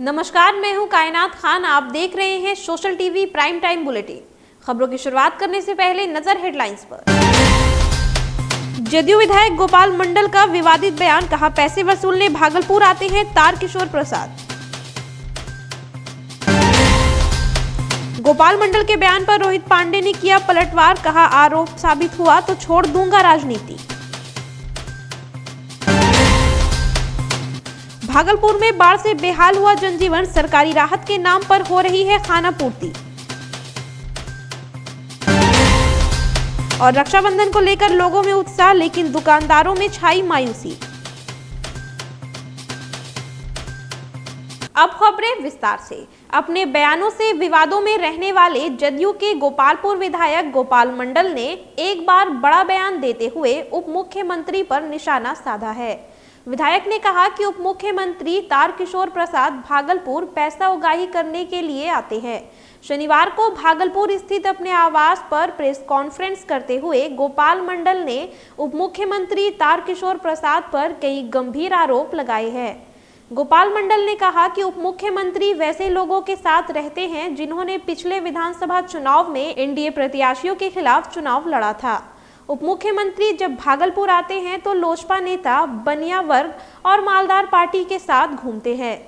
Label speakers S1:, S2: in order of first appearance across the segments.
S1: नमस्कार, मैं हूं कायनात खान। आप देख रहे हैं social TV prime time bulletin. खबरों की शुरुआत करने से पहले नजर हेडलाइंस पर। जदयू विधायक गोपाल मंडल का विवादित बयान, कहा पैसे वसूलने भागलपुर आते हैं तारकिशोर प्रसाद। गोपाल मंडल के बयान पर रोहित पांडे ने किया पलटवार, कहा आरोप साबित हुआ तो छोड़ दूंगा राजनीति। भागलपुर में बाढ़ से बेहाल हुआ जनजीवन, सरकारी राहत के नाम पर हो रही है खानापूर्ति। और रक्षाबंधन को लेकर लोगों में उत्साह, लेकिन दुकानदारों में छाई मायूसी। अब खबरें विस्तार से। अपने बयानों से विवादों में रहने वाले जदयू के गोपालपुर विधायक गोपाल मंडल ने एक बार बड़ा बयान देते हुए उप मुख्यमंत्री पर निशाना साधा है। विधायक ने कहा कि उप मुख्यमंत्री तारकिशोर प्रसाद भागलपुर पैसा उगाही करने के लिए आते हैं। शनिवार को भागलपुर स्थित अपने आवास पर प्रेस कॉन्फ्रेंस करते हुए गोपाल मंडल ने उप मुख्यमंत्री तारकिशोर प्रसाद पर कई गंभीर आरोप लगाए हैं। गोपाल मंडल ने कहा कि उप मुख्यमंत्री वैसे लोगों के साथ रहते हैं जिन्होंने पिछले विधानसभा चुनाव में एनडीए प्रत्याशियों के खिलाफ चुनाव लड़ा था। उप मुख्यमंत्री जब भागलपुर आते हैं तो लोजपा नेता, बनिया वर्ग और मालदार पार्टी के साथ घूमते हैं।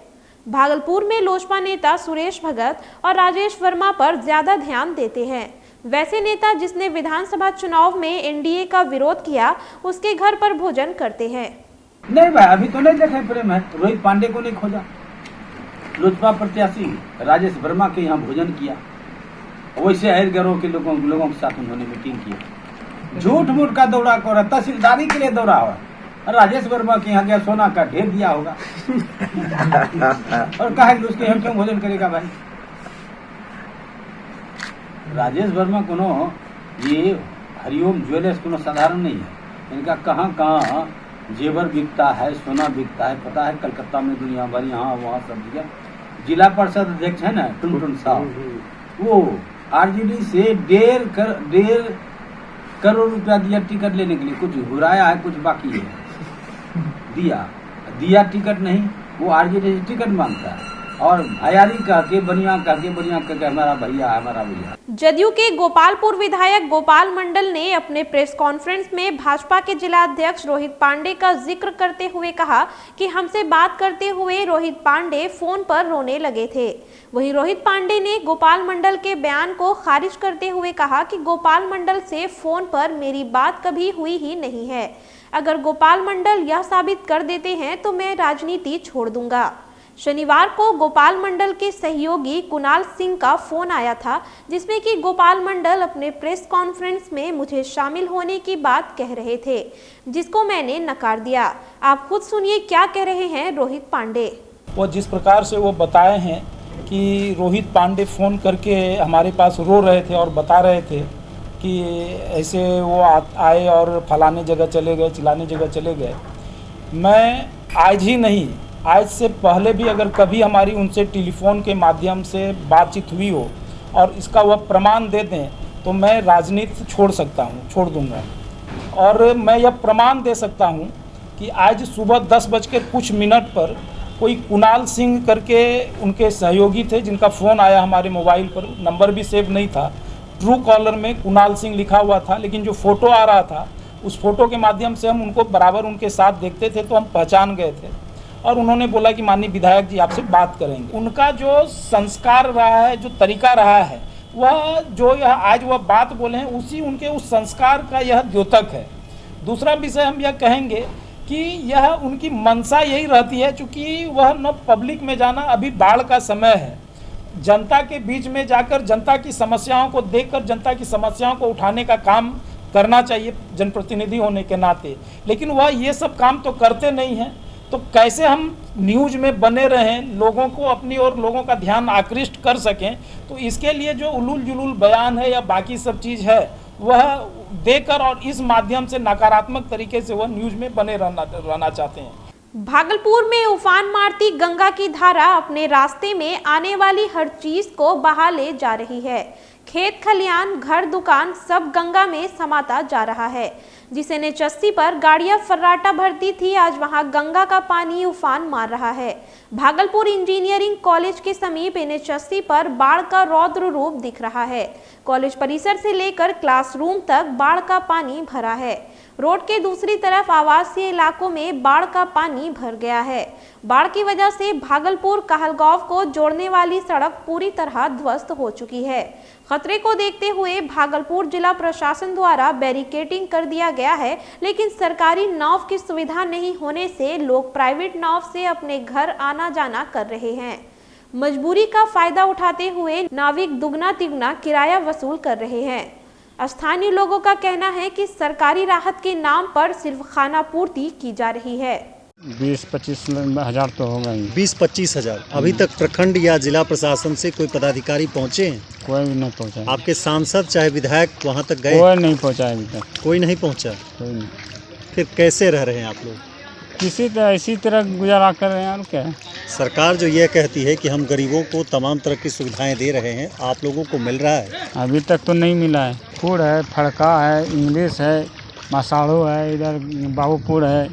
S1: भागलपुर में लोजपा नेता सुरेश भगत और राजेश वर्मा पर ज्यादा ध्यान देते हैं। वैसे नेता जिसने विधानसभा चुनाव में एनडीए का विरोध किया, उसके घर पर भोजन करते हैं।
S2: नहीं भाई, अभी तो नहीं देखे प्रेम है। रोहित पांडे को नहीं खोजा, लोजपा प्रत्याशी राजेश वर्मा के यहाँ भोजन किया, वैसे अहिर गिरोह के लोगों के साथ उन्होंने मीटिंग की। झूठ मूठ का दौरा कर, तहसीलदारी के लिए दौरा हुआ। राजेश वर्मा के यहाँ गया, सोना का ढेर दिया होगा और कहा कि उसके यहाँ क्यों भोजन करेगा भाई। राजेश वर्मा को ये हरिओम ज्वेलर्स को साधारण नहीं है। इनका कहाँ कहाँ जेवर बिकता है, सोना बिकता है, पता है। कलकत्ता में दुनिया भर, यहाँ वहाँ सब जगह। जिला परिषद अध्यक्ष है ना टुनटुन साहब, वो आरजेडी से 1.5 करोड़ रुपया दिया टिकट लेने के लिए। कुछ घुराया है, कुछ बाकी है। दिया टिकट नहीं, वो आरजेडी से टिकट मांगता है और भयारी कह के बढ़िया हमारा भैया है, हमारा भैया।
S1: जदयू के गोपालपुर विधायक गोपाल मंडल ने अपने प्रेस कॉन्फ्रेंस में भाजपा के जिला अध्यक्ष रोहित पांडे का जिक्र करते हुए कहा कि हमसे बात करते हुए रोहित पांडे फोन पर रोने लगे थे। वहीं रोहित पांडे ने गोपाल मंडल के बयान को खारिज करते हुए कहा कि गोपाल मंडल से फोन पर मेरी बात कभी हुई ही नहीं है। अगर गोपाल मंडल यह साबित कर देते हैं तो मैं राजनीति छोड़ दूंगा। शनिवार को गोपाल मंडल के सहयोगी कुणाल सिंह का फोन आया था, जिसमें कि गोपाल मंडल अपने प्रेस कॉन्फ्रेंस में मुझे शामिल होने की बात कह रहे थे, जिसको मैंने नकार दिया। आप खुद सुनिए क्या कह रहे हैं रोहित पांडे।
S3: वो जिस प्रकार से वो बताए हैं कि रोहित पांडे फ़ोन करके हमारे पास रो रहे थे और बता रहे थे कि ऐसे वो आए और फलाने जगह चले गए, चिलाने जगह चले गए। मैं आज ही नहीं, आज से पहले भी अगर कभी हमारी उनसे टेलीफोन के माध्यम से बातचीत हुई हो और इसका वह प्रमाण दे दें तो मैं राजनीति छोड़ दूंगा। और मैं यह प्रमाण दे सकता हूँ कि आज सुबह 10:कुछ पर कोई कुणाल सिंह करके उनके सहयोगी थे, जिनका फ़ोन आया हमारे मोबाइल पर। नंबर भी सेव नहीं था, ट्रू कॉलर में कुणाल सिंह लिखा हुआ था, लेकिन जो फ़ोटो आ रहा था उस फोटो के माध्यम से हम उनको बराबर उनके साथ देखते थे तो हम पहचान गए थे। और उन्होंने बोला कि माननीय विधायक जी आपसे बात करेंगे। उनका जो संस्कार रहा है, जो तरीका रहा है, वह जो यह आज वह बात बोले हैं उसी उनके उस संस्कार का यह द्योतक है। दूसरा विषय हम यह कहेंगे कि यह उनकी मंशा यही रहती है, चूँकि वह न पब्लिक में जाना, अभी बाढ़ का समय है, जनता के बीच में जाकर जनता की समस्याओं को देखकर जनता की समस्याओं को उठाने का काम करना चाहिए जनप्रतिनिधि होने के नाते, लेकिन वह ये सब काम तो करते नहीं हैं। तो कैसे हम न्यूज में बने रहें, लोगों को अपनी और लोगों का ध्यान आकृष्ट कर सकें, तो इसके लिए जो उलूल जुलूल बयान है या बाकी सब चीज़ है वह देकर और इस माध्यम से नकारात्मक तरीके से वह न्यूज में बने रहना चाहते हैं।
S1: भागलपुर में उफान मारती गंगा की धारा अपने रास्ते में आने वाली हर चीज को बहा ले जा रही है। खेत खलियान, घर, दुकान सब गंगा में समाता जा रहा है। जिस NH80 पर गाड़ियां फर्राटा भरती थी, आज वहां गंगा का पानी उफान मार रहा है। भागलपुर इंजीनियरिंग कॉलेज के समीप NH80 पर बाढ़ का रौद्र रूप दिख रहा है। कॉलेज परिसर से लेकर क्लासरूम तक बाढ़ का पानी भरा है। रोड के दूसरी तरफ आवासीय इलाकों में बाढ़ का पानी भर गया है। बाढ़ की वजह से भागलपुर कहलगांव को जोड़ने वाली सड़क पूरी तरह ध्वस्त हो चुकी है। खतरे को देखते हुए भागलपुर जिला प्रशासन द्वारा बैरिकेडिंग कर दिया गया है, लेकिन सरकारी नाव की सुविधा नहीं होने से लोग प्राइवेट नाव से अपने घर आना जाना कर रहे हैं। मजबूरी का फायदा उठाते हुए नाविक दुगना तिगुना किराया वसूल कर रहे हैं। स्थानीय लोगों का कहना है कि सरकारी राहत के नाम पर सिर्फ खाना पूर्ति की जा रही है।
S4: 20-25 हज़ार तो होगा ही।
S5: 20-25 हज़ार। अभी तक प्रखंड या जिला प्रशासन से कोई पदाधिकारी पहुँचे हैं?
S4: कोई भी नहीं पहुँचा।
S5: आपके सांसद चाहे विधायक वहाँ तक गए?
S4: कोई नहीं पहुँचा अभी तक।
S5: कोई नहीं पहुँचा?
S4: कोई नहीं।
S5: फिर कैसे रह रहे हैं आप लोग?
S4: किसी तरह इसी तरह गुजारा कर रहे हैं और क्या है।
S5: सरकार जो ये कहती है कि हम गरीबों को तमाम तरह की सुविधाएं दे रहे हैं, आप लोगों को मिल रहा है?
S4: अभी तक तो नहीं मिला है। फूड है, फड़का है, इंग्लिश है, मसाड़ो है, इधर बाबूपुर है,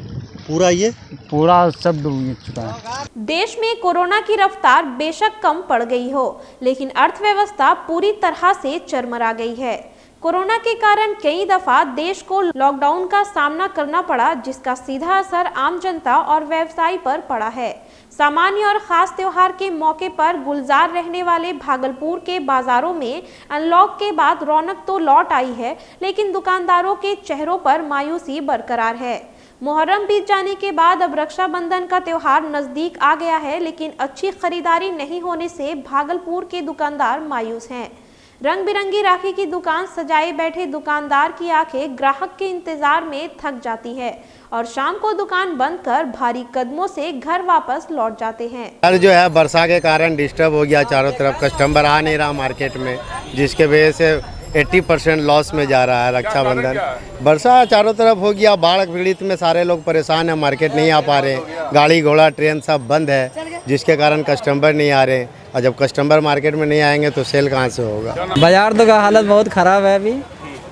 S4: पूरा सब डूब चुका है।
S1: देश में कोरोना की रफ्तार बेशक कम पड़ गई हो, लेकिन अर्थव्यवस्था पूरी तरह से चरमरा गई है। कोरोना के कारण कई दफा देश को लॉकडाउन का सामना करना पड़ा, जिसका सीधा असर आम जनता और व्यवसाय पर पड़ा है। सामान्य और खास त्योहार के मौके पर गुलजार रहने वाले भागलपुर के बाजारों में अनलॉक के बाद रौनक तो लौट आई है, लेकिन दुकानदारों के चेहरों पर मायूसी बरकरार है। मुहर्रम बीत जाने के बाद अब रक्षाबंधन का त्योहार नजदीक आ गया है, लेकिन अच्छी खरीदारी नहीं होने से भागलपुर के दुकानदार मायूस हैं। रंग बिरंगी राखी की दुकान सजाए बैठे दुकानदार की आंखें ग्राहक के इंतजार में थक जाती है और शाम को दुकान बंद कर भारी कदमों से घर वापस लौट जाते हैं।
S6: सर जो है वर्षा के कारण डिस्टर्ब हो गया, चारों तरफ कस्टमर आ नहीं रहा मार्केट में, जिसके वजह से 80% लॉस में जा रहा है रक्षाबंधन। वर्षा चारों तरफ हो गया, बाढ़ पीड़ित में सारे लोग परेशान हैं, मार्केट नहीं आ पा रहे, गाड़ी घोड़ा ट्रेन सब बंद है, जिसके कारण कस्टमर नहीं आ रहे, और जब कस्टमर मार्केट में नहीं आएंगे तो सेल कहाँ से होगा।
S7: बाजार तो का हालत बहुत ख़राब है। अभी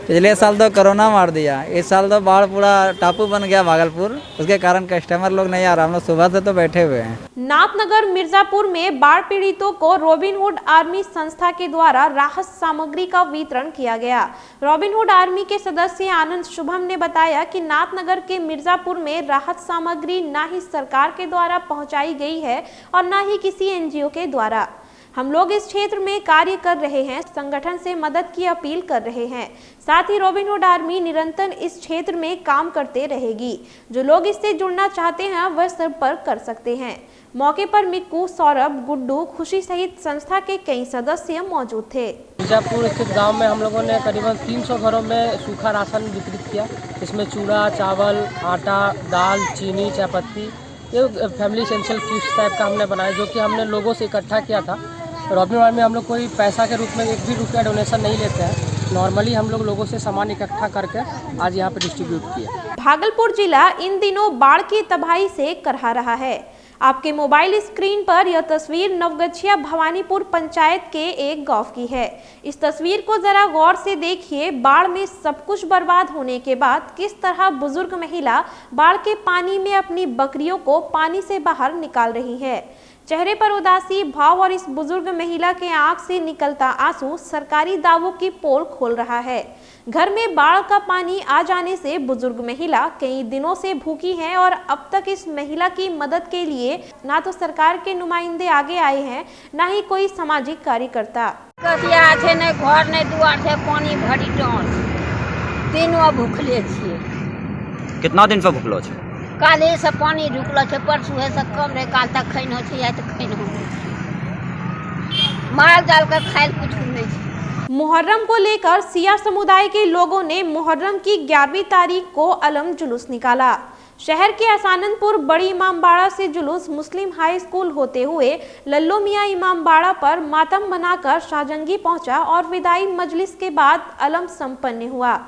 S7: पिछले साल तो कोरोना मार दिया, इस साल तो बाढ़ पूरा टापू बन गया भागलपुर, उसके कारण कस्टमर लोग नहीं आ रहा। हम लोग सुबह से तो बैठे हुए हैं। नाथनगर
S1: मिर्जापुर में बाढ़ पीड़ितों को रॉबिनहुड आर्मी संस्था के द्वारा राहत सामग्री का वितरण किया गया। रॉबिनहुड आर्मी के सदस्य आनंद शुभम ने बताया कि नाथनगर के मिर्जापुर में राहत सामग्री न ही सरकार के द्वारा पहुँचाई गई है और न ही किसी NGO के द्वारा। हम लोग इस क्षेत्र में कार्य कर रहे हैं, संगठन से मदद की अपील कर रहे हैं। साथ ही रॉबिनहुड आर्मी निरंतर इस क्षेत्र में काम करते रहेगी। जो लोग इससे जुड़ना चाहते हैं वह संपर्क कर सकते हैं। मौके पर मिक्कू, सौरभ, गुड्डू, खुशी सहित संस्था के कई सदस्य मौजूद थे।
S8: मिर्जापुर स्थित गांव में हम लोगों ने करीबन 300 घरों में सूखा राशन वितरित किया। इसमें चूड़ा, चावल, आटा, दाल, चीनी, चायपत्ती, ये फैमिली एसेंशियल किट्स टाइप का हमने बनाया, जो कि हमने लोगों से इकट्ठा किया था। रॉबिनहुड में हम लोग कोई पैसा के रूप में 1 भी रुपया डोनेशन नहीं लेते हैं। नॉर्मली हम लोगों से सामान इकट्ठा करके आज यहाँ पे डिस्ट्रीब्यूट किया।
S1: भागलपुर जिला इन दिनों बाढ़ की तबाही से करहा रहा है। आपके मोबाइल स्क्रीन पर यह तस्वीर नवगछिया भवानीपुर पंचायत के एक गांव की है। इस तस्वीर को जरा गौर से देखिए। बाढ़ में सब कुछ बर्बाद होने के बाद किस तरह बुजुर्ग महिला बाढ़ के पानी में अपनी बकरियों को पानी से बाहर निकाल रही है। चेहरे पर उदासी भाव और इस बुजुर्ग महिला के आंख से निकलता आंसू सरकारी दावों की पोल खोल रहा है। घर में बाढ़ का पानी आ जाने से बुजुर्ग महिला कई दिनों से भूखी है और अब तक इस महिला की मदद के लिए ना तो सरकार के नुमाइंदे आगे आए हैं, ना ही कोई सामाजिक कार्यकर्ता।
S9: कितना दिन से भूखलो छे?
S10: काले से पानी रुकलो छे, परसू है से कम रहे, काल तक खैन हो छे या तो खैन हो माल डाल कर खाए कुछ नहीं छे।
S1: मुहर्रम को लेकर सिया समुदाय के लोगों ने मुहर्रम की 11वीं तारीख को अलम जुलूस निकाला। शहर के असानंदपुर बड़ी इमामबाड़ा से जुलूस मुस्लिम हाई स्कूल होते हुए लल्लो मियां इमामबाड़ा पर मातम बनाकर शाहजंगी पहुंचा और विदाई मजलिस के बाद अलम संपन्न हुआ।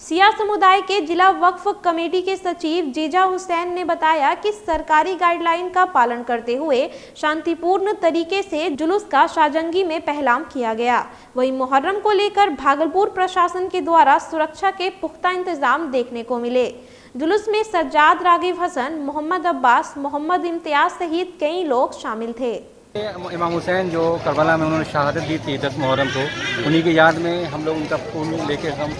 S1: सिया समुदाय के जिला वक्फ कमेटी के सचिव जीजा हुसैन ने बताया कि सरकारी गाइडलाइन का पालन करते हुए शांतिपूर्ण तरीके से जुलूस का शाहजंगी में पहलाम किया गया। वहीं मुहर्रम को लेकर भागलपुर प्रशासन के द्वारा सुरक्षा के पुख्ता इंतजाम देखने को मिले। जुलूस में सज्जाद रागिब हसन, मोहम्मद अब्बास, मोहम्मद इम्तियाज सहित कई लोग शामिल थे।
S11: इमाम हुसैन जो करबला में उन्होंने शहादत दी थी 10 मुहर्रम को, उन्हीं की याद में हम लोग उनका फूल लेके हम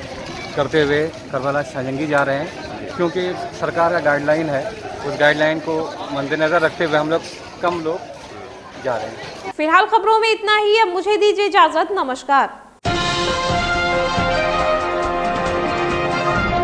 S11: करते हुए करबला शाहजंगी जा रहे हैं, क्योंकि सरकार का गाइडलाइन है, उस गाइडलाइन को मद्देनजर रखते हुए हम लोग कम लोग जा रहे हैं।
S1: फिलहाल खबरों में इतना ही। अब मुझे दीजिए इजाजत। नमस्कार।